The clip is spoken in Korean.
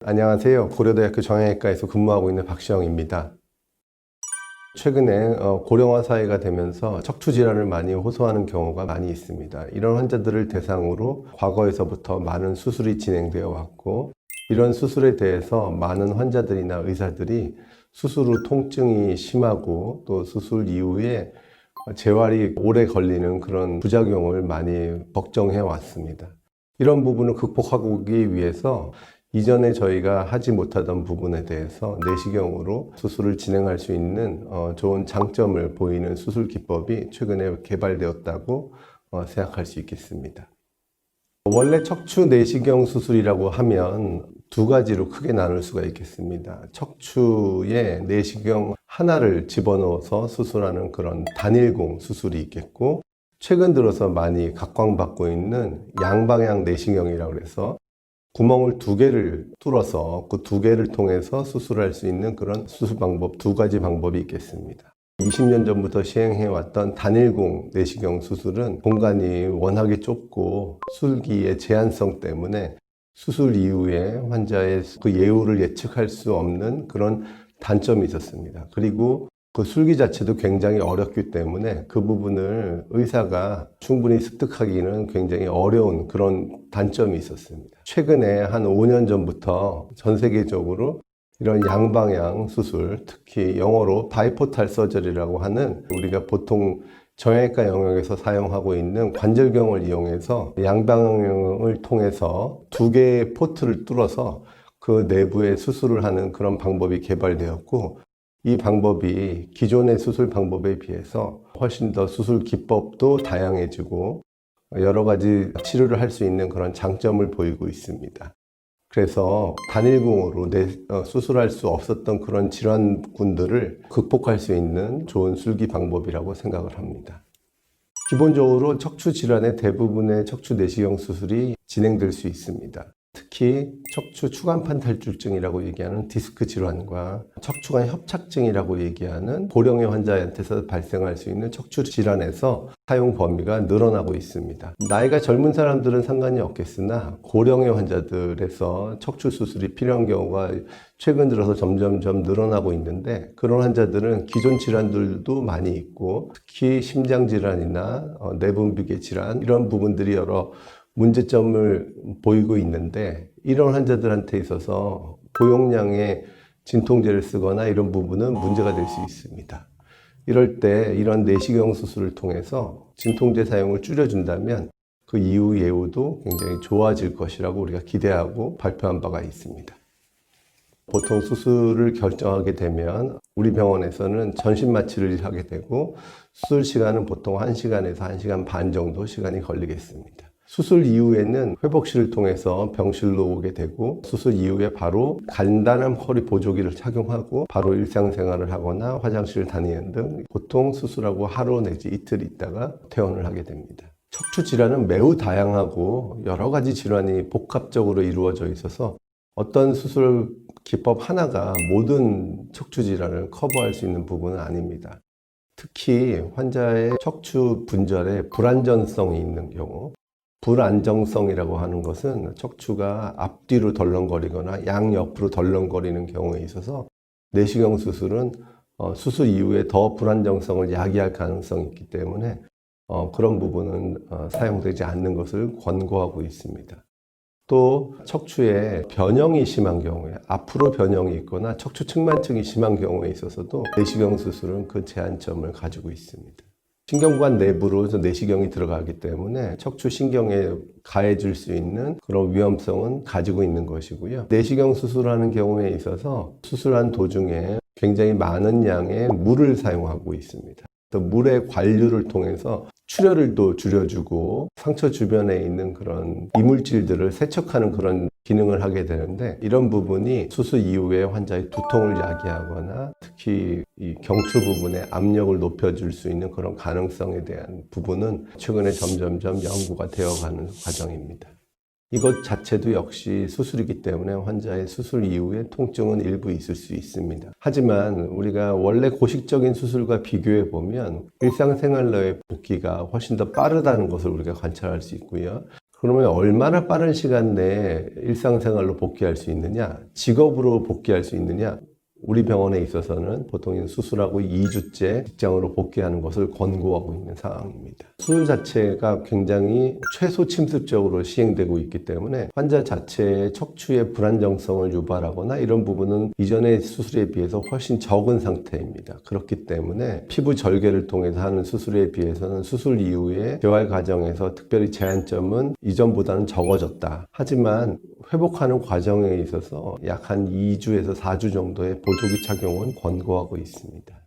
안녕하세요. 고려대학교 정형외과에서 근무하고 있는 박시영입니다. 최근에 고령화 사회가 되면서 척추 질환을 많이 호소하는 경우가 많이 있습니다. 이런 환자들을 대상으로 과거에서부터 많은 수술이 진행되어 왔고, 이런 수술에 대해서 많은 환자들이나 의사들이 수술 후 통증이 심하고 또 수술 이후에 재활이 오래 걸리는 그런 부작용을 많이 걱정해 왔습니다. 이런 부분을 극복하기 위해서 이전에 저희가 하지 못하던 부분에 대해서 내시경으로 수술을 진행할 수 있는 좋은 장점을 보이는 수술 기법이 최근에 개발되었다고 생각할 수 있겠습니다. 원래 척추 내시경 수술이라고 하면 두 가지로 크게 나눌 수가 있겠습니다. 척추에 내시경 하나를 집어넣어서 수술하는 그런 단일공 수술이 있겠고, 최근 들어서 많이 각광받고 있는 양방향 내시경이라고 해서 구멍을 두 개를 뚫어서 그 두 개를 통해서 수술할 수 있는 그런 수술 방법, 두 가지 방법이 있겠습니다. 20년 전부터 시행해왔던 단일공 내시경 수술은 공간이 워낙에 좁고 수술기의 제한성 때문에 수술 이후에 환자의 그 예후를 예측할 수 없는 그런 단점이 있었습니다. 그리고 그 술기 자체도 굉장히 어렵기 때문에 그 부분을 의사가 충분히 습득하기는 굉장히 어려운 그런 단점이 있었습니다. 최근에 한 5년 전부터 전 세계적으로 이런 양방향 수술, 특히 영어로 바이포탈 서저리라고 하는, 우리가 보통 정형외과 영역에서 사용하고 있는 관절경을 이용해서 양방향을 통해서 두 개의 포트를 뚫어서 그 내부에 수술을 하는 그런 방법이 개발되었고, 이 방법이 기존의 수술 방법에 비해서 훨씬 더 수술 기법도 다양해지고 여러 가지 치료를 할 수 있는 그런 장점을 보이고 있습니다. 그래서 단일공으로 수술할 수 없었던 그런 질환군들을 극복할 수 있는 좋은 술기 방법이라고 생각을 합니다. 기본적으로 척추 질환의 대부분의 척추 내시경 수술이 진행될 수 있습니다. 특히 척추 추간판 탈출증이라고 얘기하는 디스크 질환과 척추관 협착증이라고 얘기하는 고령의 환자한테서 발생할 수 있는 척추 질환에서 사용 범위가 늘어나고 있습니다. 나이가 젊은 사람들은 상관이 없겠으나 고령의 환자들에서 척추 수술이 필요한 경우가 최근 들어서 점점점 늘어나고 있는데, 그런 환자들은 기존 질환들도 많이 있고, 특히 심장 질환이나 내분비계 질환, 이런 부분들이 여러 문제점을 보이고 있는데, 이런 환자들한테 있어서 고용량의 진통제를 쓰거나 이런 부분은 문제가 될 수 있습니다. 이럴 때 이런 내시경 수술을 통해서 진통제 사용을 줄여준다면 그 이후 예후도 굉장히 좋아질 것이라고 우리가 기대하고 발표한 바가 있습니다. 보통 수술을 결정하게 되면 우리 병원에서는 전신 마취를 하게 되고, 수술 시간은 보통 1시간에서 1시간 반 정도 시간이 걸리겠습니다. 수술 이후에는 회복실을 통해서 병실로 오게 되고, 수술 이후에 바로 간단한 허리 보조기를 착용하고 바로 일상생활을 하거나 화장실을 다니는 등 보통 수술하고 하루 내지 이틀 있다가 퇴원을 하게 됩니다. 척추 질환은 매우 다양하고 여러 가지 질환이 복합적으로 이루어져 있어서 어떤 수술 기법 하나가 모든 척추 질환을 커버할 수 있는 부분은 아닙니다. 특히 환자의 척추 분절에 불안전성이 있는 경우, 불안정성이라고 하는 것은 척추가 앞뒤로 덜렁거리거나 양옆으로 덜렁거리는 경우에 있어서 내시경 수술은 수술 이후에 더 불안정성을 야기할 가능성이 있기 때문에 그런 부분은 사용되지 않는 것을 권고하고 있습니다. 또 척추에 변형이 심한 경우에, 앞으로 변형이 있거나 척추 측만증이 심한 경우에 있어서도 내시경 수술은 그 제한점을 가지고 있습니다. 신경관 내부로 내시경이 들어가기 때문에 척추 신경에 가해질 수 있는 그런 위험성은 가지고 있는 것이고요. 내시경 수술하는 경우에 있어서 수술한 도중에 굉장히 많은 양의 물을 사용하고 있습니다. 또 물의 관류를 통해서 출혈을 또 줄여주고 상처 주변에 있는 그런 이물질들을 세척하는 그런 기능을 하게 되는데, 이런 부분이 수술 이후에 환자의 두통을 야기하거나 특히 이 경추 부분에 압력을 높여줄 수 있는 그런 가능성에 대한 부분은 최근에 점점점 연구가 되어가는 과정입니다. 이것 자체도 역시 수술이기 때문에 환자의 수술 이후에 통증은 일부 있을 수 있습니다. 하지만 우리가 원래 고식적인 수술과 비교해 보면 일상생활로의 복귀가 훨씬 더 빠르다는 것을 우리가 관찰할 수 있고요. 그러면 얼마나 빠른 시간 내에 일상생활로 복귀할 수 있느냐, 직업으로 복귀할 수 있느냐. 우리 병원에 있어서는 보통 수술하고 2주째 직장으로 복귀하는 것을 권고하고 있는 상황입니다. 수술 자체가 굉장히 최소 침습적으로 시행되고 있기 때문에 환자 자체의 척추의 불안정성을 유발하거나 이런 부분은 이전의 수술에 비해서 훨씬 적은 상태입니다. 그렇기 때문에 피부 절개를 통해서 하는 수술에 비해서는 수술 이후에 재활 과정에서 특별히 제한점은 이전보다는 적어졌다. 하지만 회복하는 과정에 있어서 약 한 2주에서 4주 정도의 보조기 착용은 권고하고 있습니다.